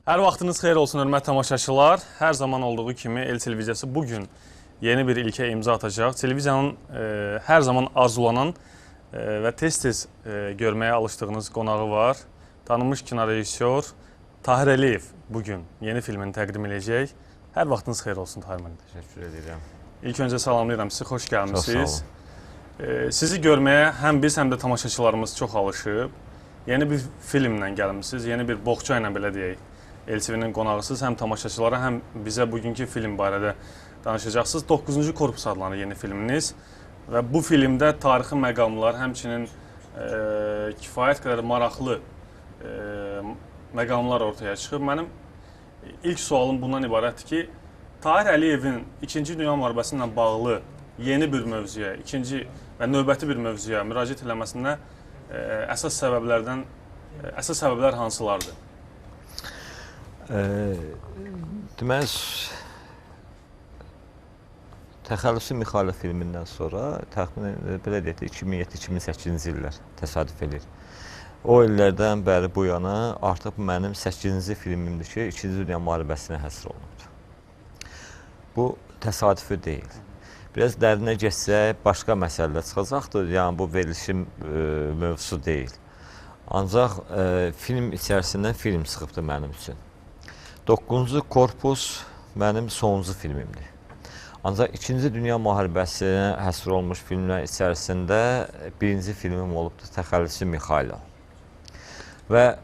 Hər vaxtınız xeyir olsun, hörmətli tamaşaçılar. Hər zaman olduğu kimi El Televiziyası bugün yeni bir ilkə imza atacaq. Televiziyanın hər zaman arzulanan və tez-tez görməyə alışdığınız qonağı var. Tanınmış kino rejissor Tahir Əliyev bugün yeni filmini təqdim edəcək. Hər vaxtınız xeyir olsun Tahir müəllim. Təşəkkür edirəm. İlk öncə salamlayıram sizi, xoş gəlmisiniz. Çox sağ olun. Sizi görməyə həm biz, həm də tamaşaçılarımız çox alışıb. Yeni bir filmlə gəlmisiniz, yeni bir boğça ilə belə deyək. LTV-nin qonağısınız, həm tamaşaçılara, həm bizə bugünkü film barədə danışacaqsınız. 9-cu korpus adlanır yeni filminiz və bu filmdə tarixi məqamlar, həmçinin kifayət qədər maraqlı məqamlar ortaya çıxıb. Mənim ilk sualım bundan ibarətdir ki, Tahir Əliyevin 2-ci Dünya Müharibəsi ilə bağlı yeni bir mövzuya, ikinci və növbəti bir mövzuya müraciət eləməsində əsas səbəblər hansılardır? Deməli, Təxəllüsü Mixailo filmindən sonra təxminən belə deyək, 2007-2008-ci illər təsadüf edir. O illərdən bəri bu yana artıq mənim 8-ci filmimdir ki, 2-ci Dünya Müharibəsinə həsr olunubdur. Bu təsadüfi deyil. Biraz dərinə geçsək, başqa məsələlər çıxacaqdır, yəni bu verilişin mövzusu deyil. Ancaq film içərisindən film çıxıbdır mənim üçün. 9-cu korpus mənim sonuncu filmimdir. Ancaq 2-ci Dünya Müharibəsinə həsr olmuş filmlər içərisində birinci filmim olubdur Təxəllüsü Mixailo. Və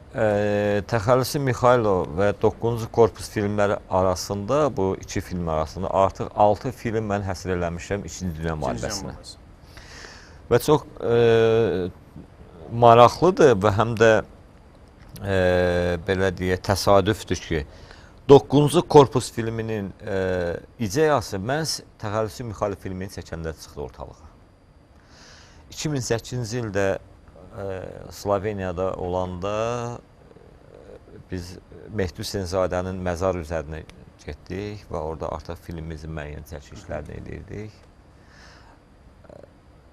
Təxəllüsü Mixailo və 9-cu korpus filmləri arasında, bu iki film arasında artıq 6 film mən həsr eləmişəm 2-ci Dünya Müharibəsinə. Və çox maraqlıdır və həm də belə deyək, təsadüfdür ki, 9-cu korpus filminin ideyası məhz Təxəllüsü Mixailo filmini çəkəndə çıxdı ortalığa. 2008-ci ildə Sloveniyada olanda biz Mehdi Hüseynzadənin məzar üzərinə getdik və orada artıq filmimizin müəyyən çəkilişlərini edirdik.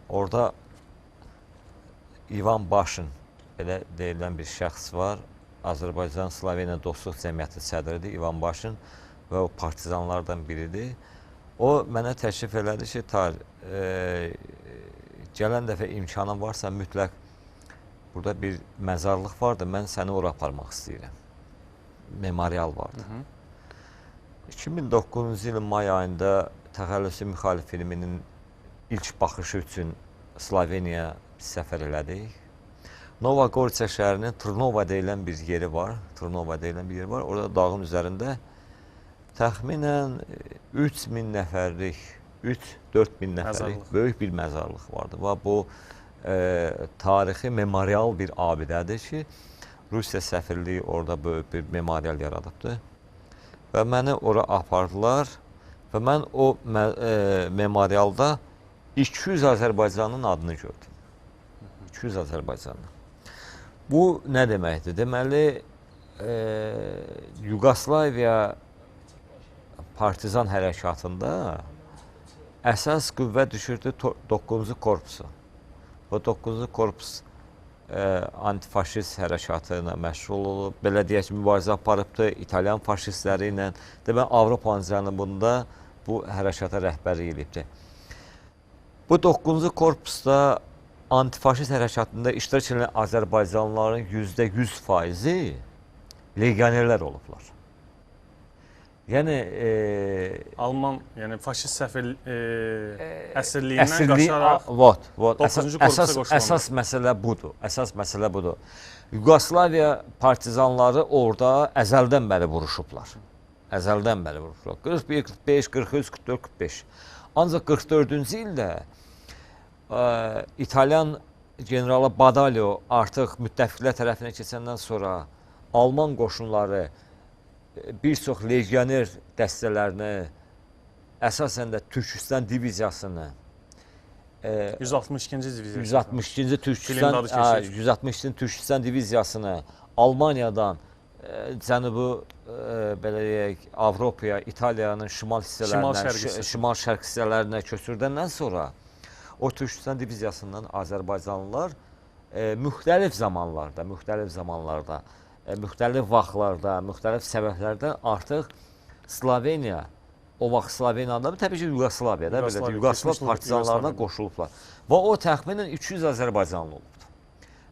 Orada İvan Başın, belə deyilən bir şəxs var. Azərbaycan-Sloveniya Dostluq Cəmiyyəti sədridir İvan Başın və o partizanlardan biridir. O mənə təklif elədi ki, gələn dəfə imkanın varsa mütləq burada bir məzarlıq vardır, mən səni ora aparmaq istəyirəm. Memorial vardır. 2009-cu ilin may ayında Təxəllüsü Mixailo filminin ilk baxışı üçün Sloveniya səfər elədik. Nova Gorica şəhərinin Trnova deyilən bir yeri var. Orada dağın üzərində təxminən 3000 nəfərlik, 3-4000 nəfərlik böyük bir məzarlıq vardı. Və bu tarixi memorial bir abidədir ki, Rusiya səfirliyi orada böyük bir memorial yaradıbdır. Və məni ora apardılar və mən o memorialda 200 Azərbaycanın adını gördüm. 200 Azərbaycanın. Bu nə deməkdir? Deməli, Yugoslaviya partizan hərəkatında əsas qüvvə düşürdü 9-cu korpusu. O 9-cu korpus antifaşist hərəkatı ilə məşğul olub, belə deyək ki, mübarizə aparıbdır İtalyan faşistləri ilə. Deməli, Avropanın cənubunda bu hərəkata rəhbərlik edibdir. Bu 9-cu korpusda antifaşist hərəkatında iştirak edən Azərbaycanlıların %100%-i legionerlər olublar. Yəni Alman, yəni faşist əsirliyindən qaçaraq 9-cu korpusa qoşulmaq. Əsas məsələ budur. Yugoslaviya partizanları orada əzəldən bəri vuruşublar. 41, 45, 43, 44, 45. Ancaq 44-cü ildə İtalyan generalı Badalio artıq müttəfiqlər tərəfinə keçəndən sonra Alman qoşunları bir çox legioner dəstələrini, əsasən də Türkistan diviziyasını, 162-ci Türkistan diviziyasını Almaniyadan Cənubi belə deyək, Avropaya, İtaliyanın şimal-şərq hissələrinə köçürdəndən sonra o Türkistan diviziyasından Azərbaycanlılar müxtəlif zamanlarda müxtəlif vaxtlarda, müxtəlif səbəblərdə artıq Sloveniya, o vaxt Sloveniyanın təbii ki, Yugoslaviyada, belə də Yugoslav partizanlarına qoşulublar. Və o təxminən 200 Azərbaycanlı olubdur.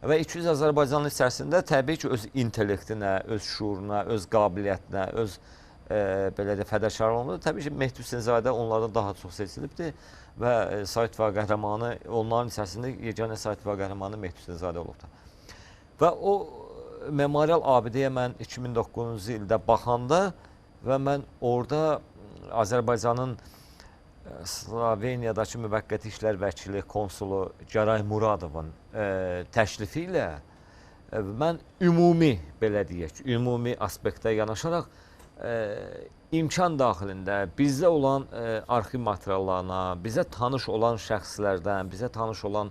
Və 200 Azərbaycanlı içərisində təbii ki, öz intellektinə, öz şuuruna, öz qabiliyyətinə, öz belə də fədakarlığına, təbii ki, Mehdi Hüseynzadə onlardan daha çox seçilibdir və Sovet İttifaqı qəhrəmanı, onların içərisində yeganə Sovet İttifaqı qəhrəmanı Mehdi Hüseynzadə olubdur. Və o memorial abidəyə mən 2009-cu ildə baxanda və mən orada Azərbaycanın Sloveniyadakı müvəqqəti işlər vəkili, konsulu Caray Muradovun təşrifi ilə mən ümumi, belə deyək, ümumi aspektə yanaşaraq imkan daxilində bizdə olan arxiv materiallarına, bizə tanış olan şəxslərdən, bizə tanış olan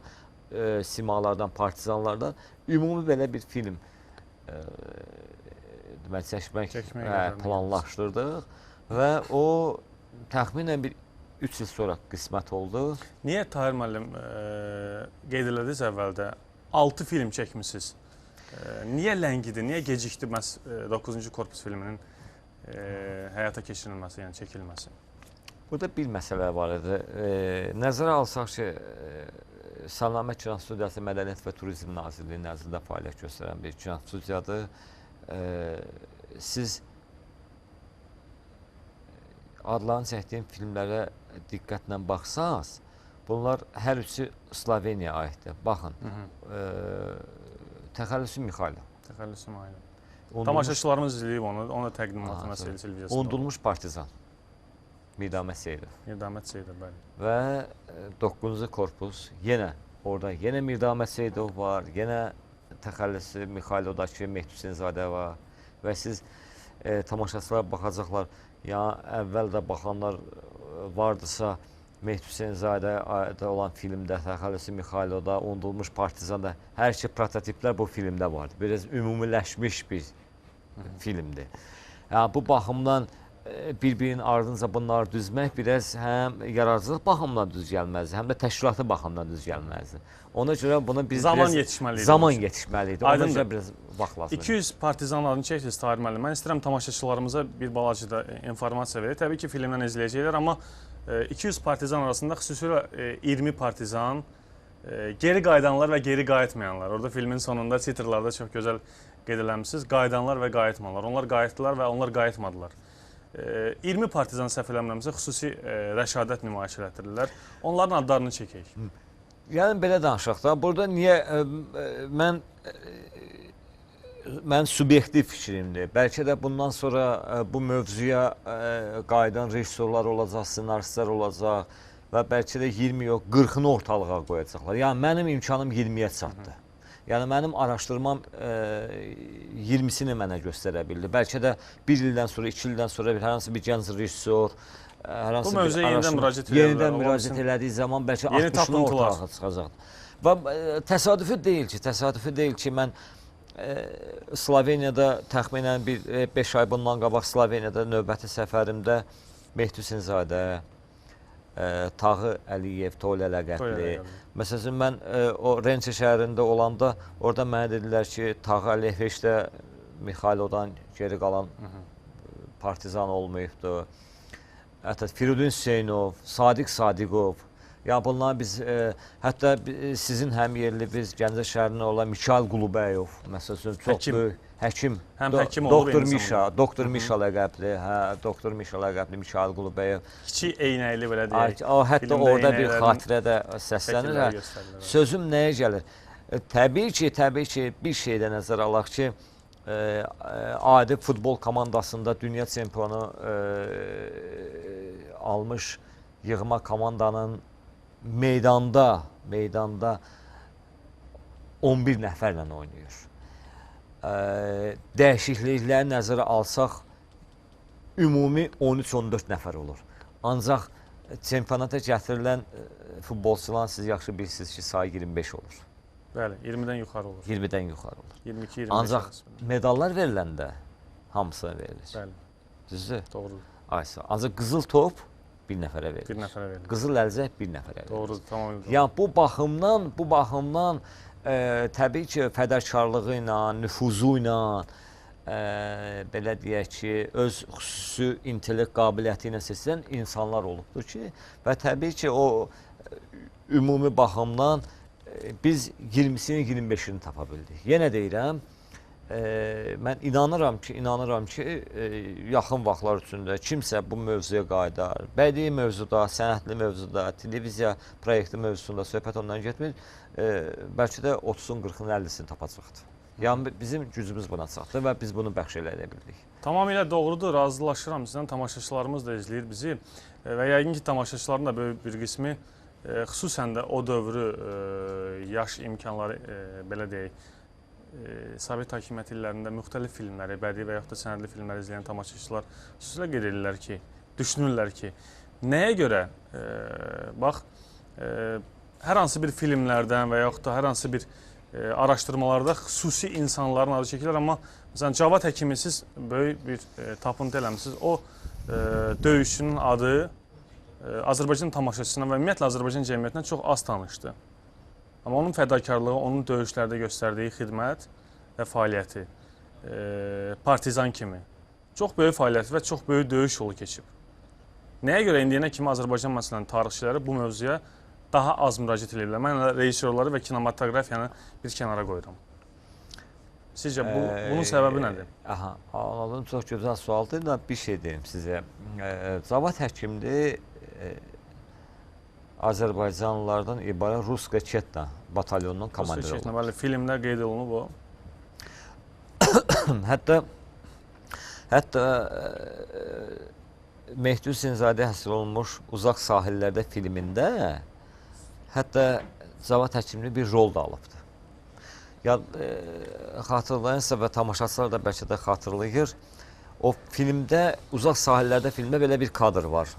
simalardan, partizanlardan ümumi belə bir film çəkmək planlaşdırdıq və o təxminən bir 3 il sonra qismət oldu. Niyə Tahir müəllim qeyd elədiniz əvvəldə 6 film çəkmisiniz? Niyə ləngidir, niyə gecikdi məhz 9-cu korpus filminin həyata keçirilməsi, yəni çəkilməsi? Burada bir məsələ var idi. Nəzərə alsaq ki, Salnamə Kino Studiyası Mədəniyyət və Turizm Nazirliyi nəzdində fəaliyyət göstərən bir kino studiyadır. Siz adlarını çəkdiyim filmlərə diqqətlə baxsaq, bunlar hər üçü Sloveniyaya aiddir. Baxın, Təxəllüsü Mixaylov. Təxəllüsü Mixaylov. Tamaşaçılarımız izləyib onu da təqdimatına televiziyasında. Unudulmuş partizan. Mirdamət Seyidov. Mirdamət Seyidov, bəli. Və 9-cu korpus, yenə orada yenə Mirdamət Seyidov var, yenə Təxəllüsü Mixaylovdakı Mehdi Hüseynzadə var və siz tamaşaçılar baxacaqlar, ya əvvəl də baxanlar vardısa, Mehdi Hüseynzadədə olan filmdə, Təxəllüsü Mixaylovda, Unudulmuş Partizanda hər şey prototiplər bu filmdə vardı. Biraz ümumiləşmiş bir filmdir. Yəni, bu baxımdan bir-birinin ardınca bunları düzmək biraz həm yaradıcılıq baxımından düz gəlməzdir, həm də təşkilatı baxımından düz gəlməzdir. Ona görə buna biz zaman yetişməliydi. Zaman yetişməliydi. Ona görə biraz vaxt lazımdır. 200 partizan adını çəksiniz Tahir müəllim. Mən istəyirəm tamaşaçılarımıza bir balaca da informasiya verir. Təbii ki, filmdən izləyəcəklər, amma 200 partizan arasında xüsusilə 20 partizan, geri qayıdanlar və geri qayıtmayanlar. Orada filmin sonunda titrlarda çox gözəl qeyd eləmişsiniz. Qayıdanlar və qayıtmayanlar. Onlar qayıtdılar və onlar qayıtmadılar. 20 partizan səhv eləmirəmsə xüsusi rəşadət nümayiş elətdirirlər. Onların adlarını çəkək. Yəni belə danışaq da, burada niyə mən subyektiv fikrimdir. Bəlkə də bundan sonra bu mövzuya qayıdan rejissorlar olacaq, ssenaristlər olacaq və bəlkə də 20 yox, 40-ını ortalığa qoyacaqlar. Yəni mənim imkanım 20-yə çatdı. Yəni mənim araşdırmam 20-sini mənə göstərə bildi. Bəlkə də 1 ildən sonra, 2 ildən sonra hər hansı bir gənc rejissor, hər hansı bir yenidən müraciət elədiyi zaman bəlkə 60-ını ortalığa çıxacaqdır. Və təsadüfi deyil ki, mən Sloveniyada təxminən 5 ay bundan qabaq Sloveniyada növbəti səfərimdə Mehdi Hüseynzadə, Tağı Əliyev, Tolə ləqəbli. Məsələn, mən o Rençe şəhərində olanda orada mənə dedilər ki, Tağı Əliyev heç də Mixaylovdan geri qalan partizan olmayıbdır. Hətta Firidun Hüseynov, Sadiq Sadiqov. Ya bunlar biz, hətta sizin həm yerli biz Gəncə şəhərində olan Mikayıl Qulubəyov, məsələn, çox böyük həkim, Doktor Mişa ləqəbli, Doktor Mişa ləqəbli Mikayıl Qulubəyov. Kiçik eynəkli belə deyək. Hətta orada bir xatirə də səslənir. Sözüm nəyə gəlir? Təbii ki, bir şeydə nəzər alaq ki, adi futbol komandasında dünya çempionu almış yığma komandanın meydanda 11 nəfərlə oynayır. Dəyişiklikləri nəzərə alsaq, ümumi 13-14 nəfər olur. Ancaq çempionata gətirilən futbolçuların siz yaxşı bilirsiniz ki, sayı 25 olur. Bəli, 20-dən yuxarı olur. 20-dən yuxarı olur. 22-25. Ancaq medallar veriləndə hamısına verilir. Bəli. Düzdür? Doğrudur. Ancaq qızıl top bir nəfərə verilir. Bir nəfərə verilir. Qızıl əlcək bir nəfərə verilir. Doğrudur, tamamilə doğrudur. Yəni bu baxımdan təbii ki, fədakarlığı ilə, nüfuzu ilə belə deyək ki, öz xüsusi intellekt qabiliyyəti ilə seçilən insanlar olubdur ki, və təbii ki, o ümumi baxımdan biz 20-sini, 25-ini tapa bildik. Yenə deyirəm, mən inanıram ki, yaxın vaxtlar üçündə kimsə bu mövzuya qayıdar. Bədii mövzuda, sənətli mövzuda, televiziya proyekti mövzusunda söhbət ondan getmir. Bəlkə də 30-un, 40-ın, 50-sini tapacaqdır. Yəni bizim gücümüz buna çatdı və biz bunu bəxş eləyə bildik. Tamamilə doğrudur, razılaşıram sizdən. Tamaşaçılarımız da izləyir bizi və yəqin ki, tamaşaçıların da böyük bir qismi xüsusən də o dövrü, yaş imkanları, belə deyək, Sovet hakimiyyəti illərində müxtəlif filmləri, bədii və yaxud da sənədli filmləri izləyən tamaşaçılar xüsusilə qeyd edirlər ki, düşünürlər ki, nəyə görə, bax, hər hansı bir filmlərdən və yaxud da hər hansı bir araşdırmalarda xüsusi insanların adı çəkilir, amma məsələn, Cavad həkimi siz böyük bir tapıntı eləmişsiniz. O döyüşçünün adı Azərbaycan tamaşaçısına və ümumiyyətlə Azərbaycan cəmiyyətinə çox az tanışdı. Amma onun fədakarlığı, onun döyüşlərdə göstərdiyi xidmət və fəaliyyəti, partizan kimi çox böyük fəaliyyəti və çox böyük döyüş yolu keçib. Nəyə görə indiyənə kimi Azərbaycan məsələn tarixçiləri bu mövzuya daha az müraciət edirlər? Mən rejissorları və kinematografiyanı bir kənara qoyuram. Sizcə bunun səbəbi nədir? Anladım, çox gözəl sualdır da bir şey deyim sizə. Cavad həkimdir. Azərbaycanlılardan ibarət Ruska Çetna batalyonunun komandiri olub. Bəli, filmdə qeyd olunub o. Hətta Mehdi Hüseynzadə həsr olunmuş Uzaq Sahillərdə filmində hətta Cavad həkimli bir rol da alıbdır. Xatırlayınsa və tamaşaçılar da bəlkə də xatırlayır. O filmdə, Uzaq Sahillərdə filmdə belə bir kadr var.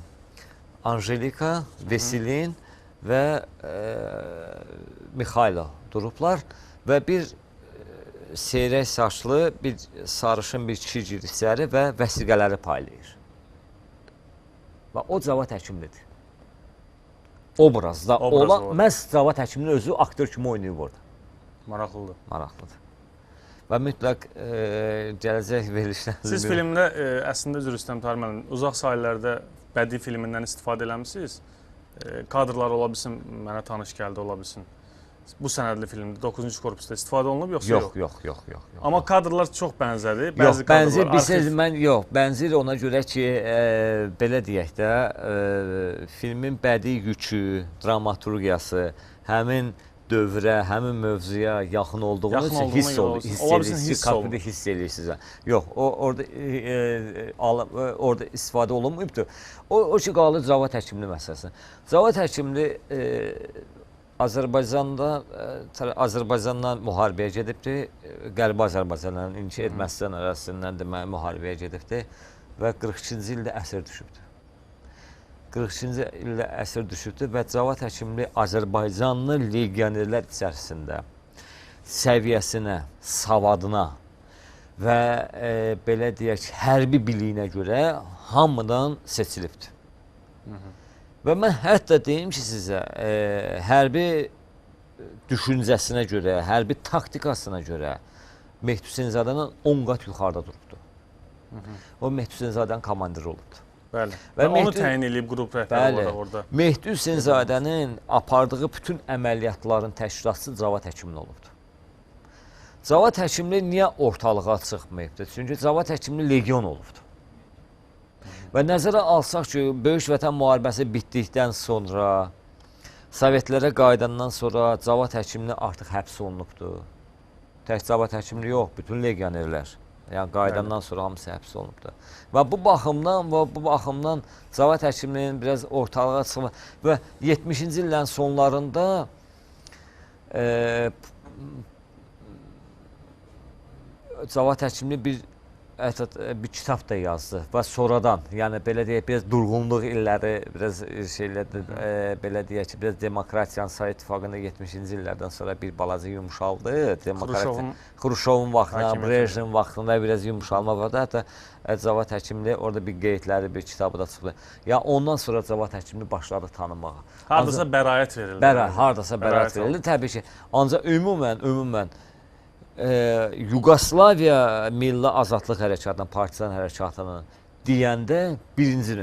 Anjelika, Veselin və Mikhailo durublar və bir seyrək saçlı, bir sarışın bir kişi girir içəri və vəsiqələri paylayır. Və o Cavad həkimlidir. Obrazda olan, məhz Cavad həkimlinin özü aktör kimi oynayıb orada. Maraqlıdır. Maraqlıdır. Və mütləq gələcək verilişlərində... Siz filmdə, əslində üzr istəyirəm Tahir müəllim, Uzaq Sahillərdə bədii filmindən istifadə eləmişsiniz. Kadrlar ola bilsin, mənə tanış gəldi, ola bilsin. Bu sənədli filmdə 9-cu korpusda istifadə olunub, yoxsa yox? Yox. Amma kadrlar çox bənzədir. Yox, bənzir ona görə ki, belə deyək də, filmin bədii yükü, dramaturgiyası, həmin dövrə, həmin mövzuya yaxın olduğunu hiss edirsiniz. Yox, orada istifadə olunmayıbdır. O ki, qalır Cavad həkimli məsələsi. Cavad həkimli Azərbaycandan müharibəyə gedibdir. Qərbi Azərbaycanla indiki Ermənistan arasından deməli müharibəyə gedibdir və 42-ci ildə əsir düşübdür. 42-ci ildə əsir düşübdür və Cavad həkimli Azərbaycanlı legionerlər içərisində səviyyəsinə, savadına və belə deyək, hərbi biliyinə görə hamıdan seçilibdir. Və mən hətta deyim ki, sizə, hərbi düşüncəsinə görə, hərbi taktikasına görə Mehdi Hüseynzadənin 10 qat yuxarıda durubdur. O Mehdi Hüseynzadənin komandiri olubdur. Bəli. Və onu təyin edib qrup rəhbəri orada. Mehdi Hüseynzadənin apardığı bütün əməliyyatların təşkilatçısı Cavad həkimli olubdur. Cavad həkimli niyə ortalığa çıxmayıbdır? Çünki Cavad həkimli legion olubdur. Və nəzərə alsaq ki, Böyük Vətən müharibəsi bitdikdən sonra, Sovetlərə qayıdandan sonra Cavad həkimli artıq həbs olunubdur. Tək Cavad həkimli yox, bütün legionerlər. Yəni qayıdandan sonra hamısı həbs olunubdur. Və bu baxımdan Cavad həkimlinin biraz ortalığa çıxma və 70-ci illərin sonlarında Cavad həkimli bir kitab da yazdı və sonradan, yəni belə deyək, biraz durğunluq illəri, biraz şeylərdə, belə deyək ki, biraz demokratiyanın Sovet İttifaqında 70-ci illərdən sonra bir balaca yumuşaldı. Xruşovun vaxtında, Brejnev vaxtında biraz yumuşalma vardı. Hətta Cavad həkimli orada bir qeydləri, bir kitabı da çıxdı. Ya ondan sonra Cavad həkimli başladı tanımağa. Hardasa bəraət verildi. Hardasa bəraət verildi, təbii ki. Ancaq ümumən Yugoslaviya Milli Azadlıq Hərəkatının, Partizan Hərəkatının deyəndə birinci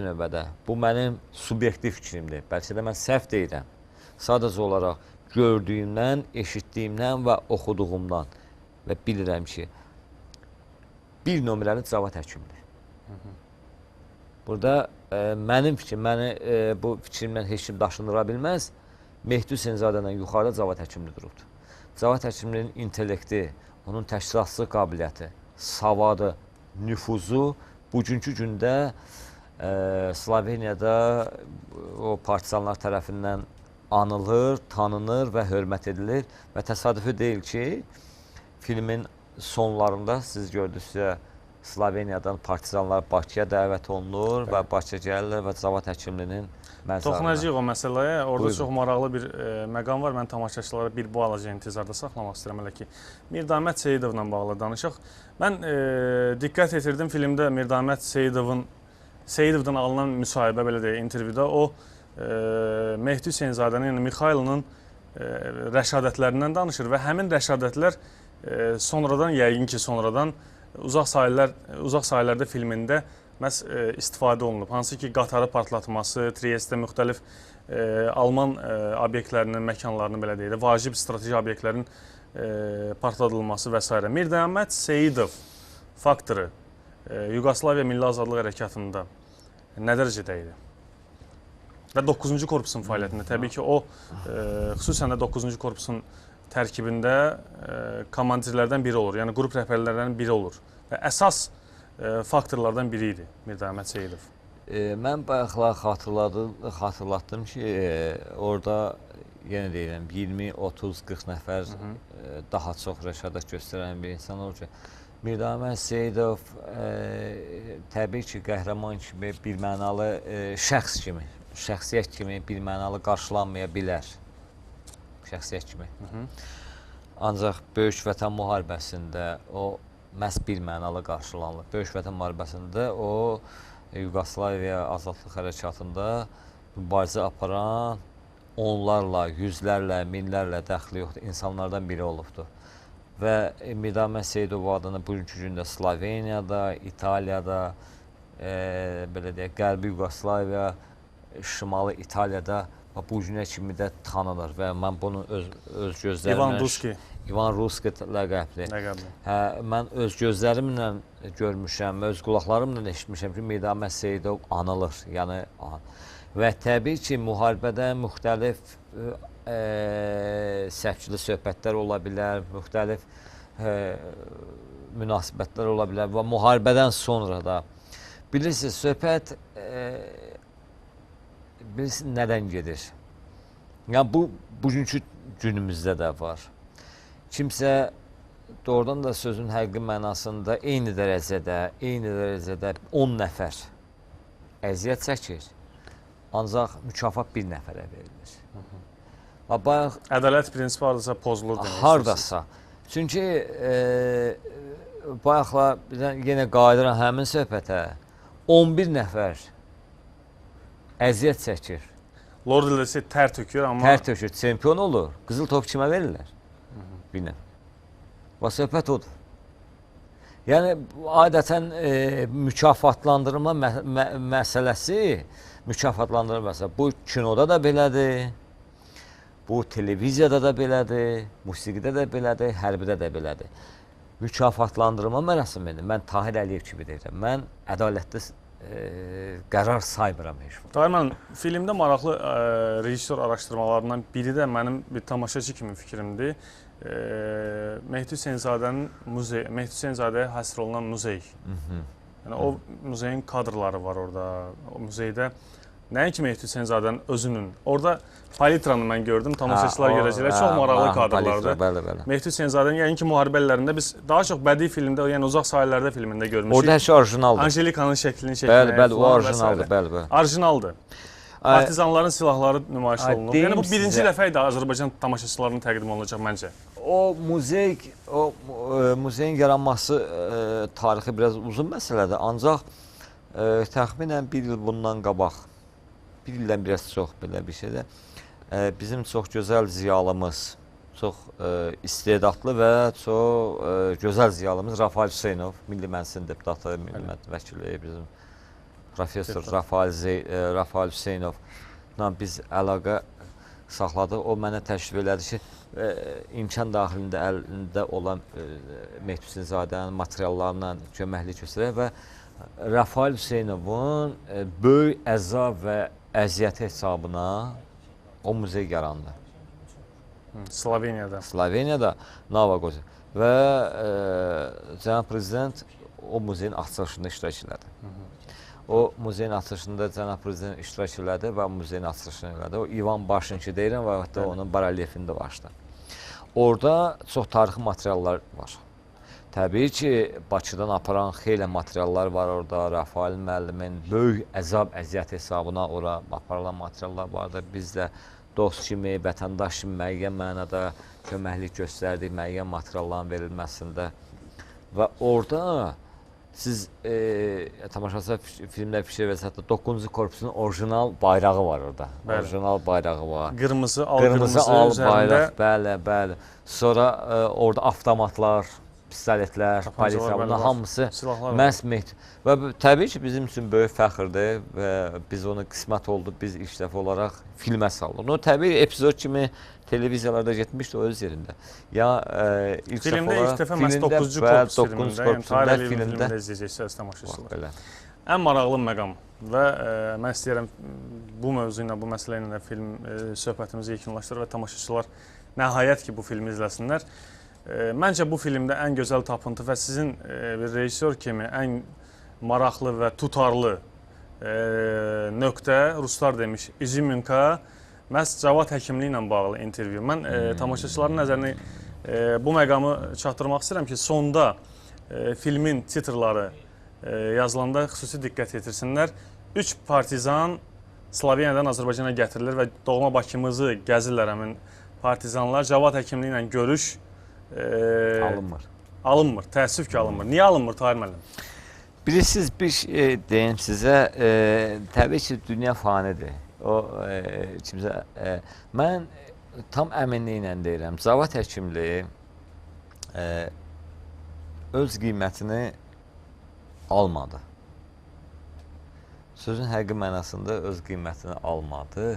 növbədə bu mənim subyektiv fikrimdir. Bəlkə də mən səhv deyirəm. Sadəcə olaraq gördüyümdən, eşitdiyimdən və oxuduğumdan və bilirəm ki, bir nömrəli Cavad həkimdir. Burada mənim fikrim, bu fikrimdən heç kim daşındıra bilməz. Mehdi Hüseynzadədən yuxarıda Cavad həkimli durubdur. Cavad həkimlinin intellekti, onun təşkilatçılıq qabiliyyəti, savadı, nüfuzu bugünkü gündə Sloveniyada o partizanlar tərəfindən anılır, tanınır və hörmət edilir və təsadüfi deyil ki, filmin sonlarında siz gördünüzsə Sloveniyadan partizanlar Bakıya dəvət olunur və Bakıya gəlirlər və Cavad həkimlinin məzarına. Toxunacağıq o məsələyə. Orada Buyurun. çox maraqlı bir məqam var. Mən tamaşaçılara bir balaca intizarda saxlamaq istəyirəm. Hələ ki, Mirdamət Seyidovla bağlı danışaq. Mən diqqət yetirdim filmdə Mirdamət Seyidovdan alınan müsahibə, belə deyək, intervyuda o Mehdi Hüseynzadənin, yəni Mixailinin rəşadətlərindən danışır və həmin rəşadətlər sonradan, yəqin ki, Uzaq Sahillərdə filmində məhz istifadə olunub. Hansı ki, qatarı partlatması, Trieste müxtəlif Alman obyektlərinin, məkanlarının, belə deyək, vacib strateji obyektlərin partladılması və s. Mirdamət Seyidov faktoru Yugoslaviya Milli Azadlıq Hərəkatında nə dərəcədə idi? Və 9-cu korpusun fəaliyyətində, təbii ki, o xüsusən də 9-cu korpusun tərkibində komandirlərdən biri olur, yəni qrup rəhbərlərdən biri olur və əsas faktorlardan biri idi Mirdamət Seyidov. Mən bayaqlar xatırlatdım ki, orada yenə deyirəm 20, 30, 40 nəfər daha çox rəşadət göstərən bir insan olur ki, Mirdamət Seyidov təbii ki, qəhrəman kimi, birmənalı şəxs kimi, şəxsiyyət kimi birmənalı qarşılanmaya bilər. Şəxsiyyət kimi. Ancaq Böyük Vətən müharibəsində o məhz birmənalı qarşılanılır. Böyük Vətən müharibəsində o Yugoslaviya Azadlıq Hərəkatında mübarizə aparan onlarla, yüzlərlə, minlərlə dəxli yoxdur, insanlardan biri olubdur. Və Mirdamət Seyidov adını bugünkü gündə Sloveniyada, İtaliyada, belə deyək, Qərbi Yugoslaviya, Şimalı İtaliyada bu günə kimi də tanınır və mən bunu öz gözlərimlə... İvan Ruski ləqəbli. Mən öz gözlərimlə görmüşəm, öz qulaqlarımla eşitmişəm ki, Mirdamət Seyidov anılır. Və təbii ki, müharibədə müxtəlif səpkili söhbətlər ola bilər, müxtəlif münasibətlər ola bilər və müharibədən sonra da bilirsiniz, söhbət nədən gedir? Yəni, bu, bugünkü günümüzdə də var. Kimsə doğrudan da sözün həqiqi mənasında eyni dərəcədə 10 nəfər əziyyət çəkir, ancaq mükafat bir nəfərə verilir. Ədalət prinsipi hardasa pozulur demək. Hardasa. Çünki bayaqlar yenə qayıdıran həmin söhbətə 11 nəfər əziyyət çəkir. Lord Elisi tər tökür, amma... Tər tökür, çempion olur. Qızıl top kimə verirlər? Bir nəfər. Və söhbət odur. Yəni, adətən mükafatlandırma məsələsi, bu kinoda da belədir, bu televiziyada da belədir, musiqidə də belədir, hərbidə də belədir. Mükafatlandırma mərasimidir. Mən Tahir Əliyev kimi deyirəm. Mən ədalətli qərar saymıram heç vaxt. Tahir müəllim, filmdə maraqlı rejissor araşdırmalarından biri də mənim bir tamaşaçı kimi fikrimdir. Mehdi Hüseynzadəyə həsr olunan muzey. Yəni, o muzeyin kadrları var orada. O muzeydə nəinki Mehdi Hüseynzadənin özünün. Orada palitranı mən gördüm, tamaşaçılar görəcəklər. Çox maraqlı kadrlardır. Mehdi Hüseynzadənin, yəni ki, müharibə illərində biz daha çox bədii filmdə, yəni Uzaq Sahillərdə filmində görmüşük. Orada hər şey orijinaldır. Anjelikanın şəklini çəkmək. Bəli, o orijinaldır. Orijinaldır. Partizanların silahları nümayiş olunub. Yəni, bu birinci dəfə idi Azərbaycan tamaşaçılarına təqdim olunacaq məncə. O muzeyin yaranması tarixi biraz uzun məsələdir. Ancaq təxminən bir il bundan qabaq, bir ildən biraz çox belə bir şeydə, bizim çox gözəl ziyalımız, çox istedadlı və çox gözəl ziyalımız Rafael Hüseynov, Milli Məclisin deputatı, Milli Məclis vəkili, bizim professor Rafael Hüseynovla biz əlaqə saxladıq. O mənə təşrif elədi ki, imkan daxilində əlində olan Mehdi Hüseynzadənin materiallarla köməklik göstərək və Rafael Hüseynovun böyük əzab və əziyyəti hesabına o muzey yarandı. Sloveniyada Navagoza və cənab prezident o muzeyin açılışında iştirak elədi. O muzeyin açılışında cənab prezident iştirak elədi və muzeyin açılışını elədi. O İvan Başınki deyirəm və hətta onun barelyefində başda. Orada çox tarixi materiallar var. Təbii ki, Bakıdan aparan xeyli materiallar var orada. Rafael müəllimin böyük əzab, əziyyət hesabına ora aparılan materiallar vardır. Biz də dost kimi, vətəndaş kimi müəyyən mənada köməklik göstərdik müəyyən materialların verilməsində. Və orada siz tamaşaçılar filmlər fikir versək, 9-cu korpusun orijinal bayrağı var orada. Orijinal bayrağı var. Qırmızı, al üzərində. Bəli, bəli. Sonra orada avtomatlar, pistoletlər, polisiya, bunlar hamısı məhz Mehdi. Və təbii ki, bizim üçün böyük fəxrdir və biz onu qismət oldu, biz ilk dəfə olaraq filmə saldıq. O təbii epizod kimi televiziyalarda getmişdi o öz yerində. Ya ilk dəfə məhz 9-cu korpus filmində, yəni tarih filmində izləyəcəksiniz tamaşaçılar. Ən maraqlı məqam və mən istəyirəm bu mövzu ilə, bu məsələ ilə film söhbətimizi yekunlaşdırır və tamaşaçılar nəhayət ki, bu filmi izləsinlər. Məncə bu filmdə ən gözəl tapıntı və sizin bir rejissor kimi ən maraqlı və tutarlı nöqtə, ruslar demiş, İziminka məhz Cavad həkimliyi ilə bağlı intervyu. Mən tamaşaçıların nəzərini bu məqamı çatdırmaq istəyirəm ki, sonda filmin titrları yazılanda xüsusi diqqət yetirsinlər. 3 partizan Sloveniyadan Azərbaycana gətirilir və doğma Bakımızı gəzirlər həmin partizanlar. Cavad həkimliyi ilə görüş alınmır. Təəssüf ki, alınmır. Niyə alınmır Tahir müəllim? Bilirsiniz, bir deyim sizə, təbii ki, dünya fanidir. O, kimsə, mən tam əminliklə deyirəm, Cavad həkimliyi öz qiymətini almadı. Sözün həqiqi mənasında öz qiymətini almadı.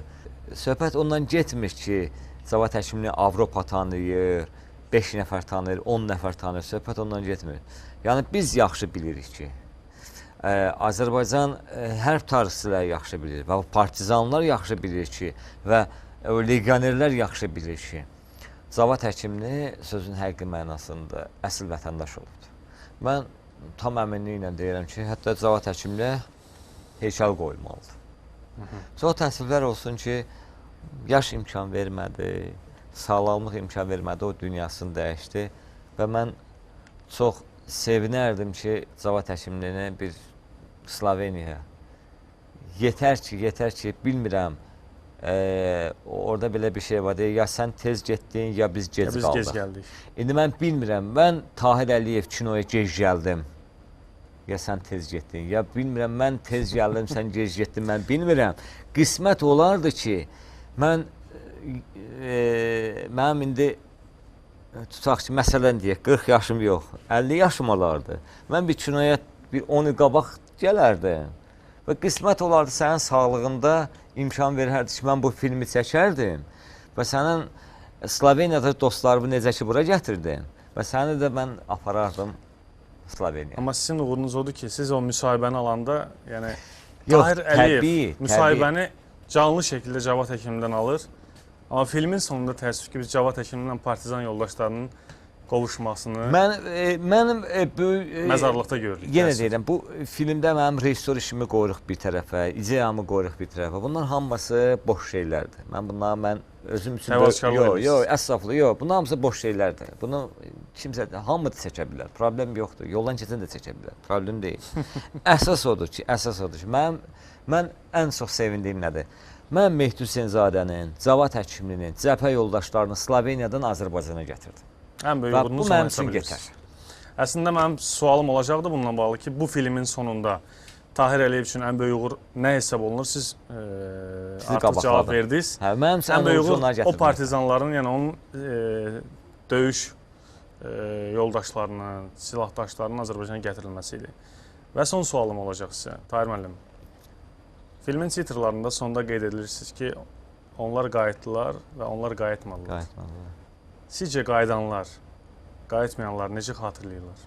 Söhbət ondan getmir ki, Cavad həkimliyi Avropa tanıyır, 5 nəfər tanıyır, 10 nəfər tanıyır, söhbət ondan getmir. Yəni, biz yaxşı bilirik ki, Azərbaycan hərb tarixçilər yaxşı bilir və partizanlar yaxşı bilir ki, və legionerlər yaxşı bilir ki, Cavad həkimliyi sözün həqiqi mənasında əsl vətəndaş olubdur. Mən tam əminliklə deyirəm ki, hətta Cavad həkimliyə heykəl qoyulmalıdır. Çox təəssüflər olsun ki, yaş imkan vermədi, sağlamlıq imkan vermədi, o dünyasını dəyişdi və mən çox sevinərdim ki, Cavad həkimliyini bir Sloveniyaya yetər ki, bilmirəm, orada belə bir şey var, ya sən tez getdin, ya biz gec qaldıq. İndi mən bilmirəm, mən Tahir Əliyev kinoya gec gəldim, ya sən tez getdin, ya bilmirəm, mən tez gəldim, sən gec getdin, mən bilmirəm. Qismət olardı ki, mənim indi tutaq ki, məsələn deyək, 40 yaşım yox, 50 yaşım olardı. Mən bir kinoya 10 il qabaq gələrdim və qismət olardı sənin sağlığında imkan verərdi ki, mən bu filmi çəkərdim və sənin Sloveniyada dostlarımı necə ki, bura gətirdim və səni də mən aparardım Sloveniyaya. Amma sizin uğurunuz odur ki, siz o müsahibəni alanda, yəni Tahir Əliyev müsahibəni canlı şəkildə Cavad həkimdən alır. Amma filmin sonunda təəssüf ki, biz Cavad həkimlə partizan yoldaşlarının qovuşmasını mənim böyük məzarlıqda görürük. Yenə deyirəm, bu filmdə mənim rejissor işimi qoyuruq bir tərəfə, ideyamı qoyuruq bir tərəfə. Bunlar hamısı boş şeylərdir. Mən özüm üçün yox, bunlar hamısı boş şeylərdir. Bunu kimsə hamı da çəkə bilər. Problem yoxdur. Yoldan keçən də çəkə bilər. Problem deyil. Əsas odur ki, mən ən çox sevindiyim nədir? Mən Mehdi Hüseynzadənin, Cavad həkimliyinin, cəbhə yoldaşlarını Sloveniyadan Azərbaycana gətirdim. Ən böyük uğurunuz mənim üçün yetər. Əslində mənim sualım olacaqdı bununla bağlı ki, bu filmin sonunda Tahir Əliyev üçün ən böyük uğur nə hesab olunur? Siz artıq cavab verdiniz. Hə, mənim ən böyük uğur uğur o partizanların, yəni onun döyüş yoldaşlarının, silahdaşlarının Azərbaycana gətirilməsi idi. Və son sualım olacaq sizə, Tahir müəllim. Filmin titrlarında sonda qeyd edilirsiniz ki, onlar qayıtdılar və onlar qayıtmadılar. Sizcə qayıdanlar, qayıtmayanlar necə xatırlayırlar?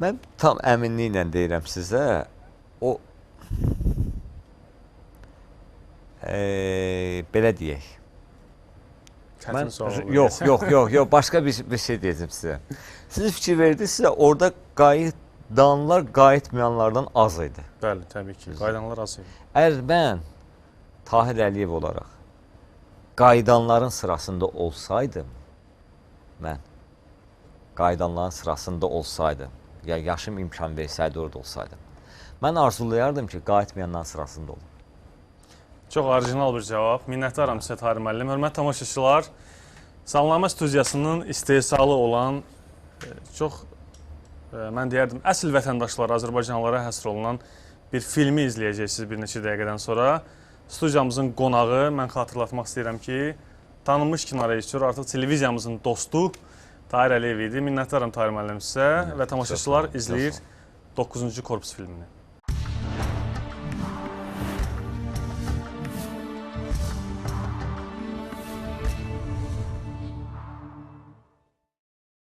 Mən tam əminliklə deyirəm sizə, o belə deyək. Yox, başqa bir şey deyəcəm sizə. Siz fikir verdinizsə, orada qayıdanlar qayıtmayanlardan az idi. Bəli, təbii ki, qayıdanlar az idi. Əgər mən Tahir Əliyev olaraq qayıdanların sırasında olsaydım, ya yaşım imkan versəydi orada olsaydım, mən arzulayardım ki, qayıtmayanların sırasında olum. Çox orijinal bir cavab. Minnətdaram sizə Tahir müəllim. Hörmətli tamaşaçılar, Salnamə studiyasının istehsalı olan çox, mən deyərdim, əsl vətəndaşlara, Azərbaycanlılara həsr olunan bir filmi izləyəcəksiniz bir neçə dəqiqədən sonra. Studiyamızın qonağı, mən xatırlatmaq istəyirəm ki, tanınmış kino rejissoru, artıq televiziyamızın dostu Tahir Əliyev idi. Minnətdaram Tahir müəllim sizə və tamaşaçılar izləyir 9-cu korpus filmini.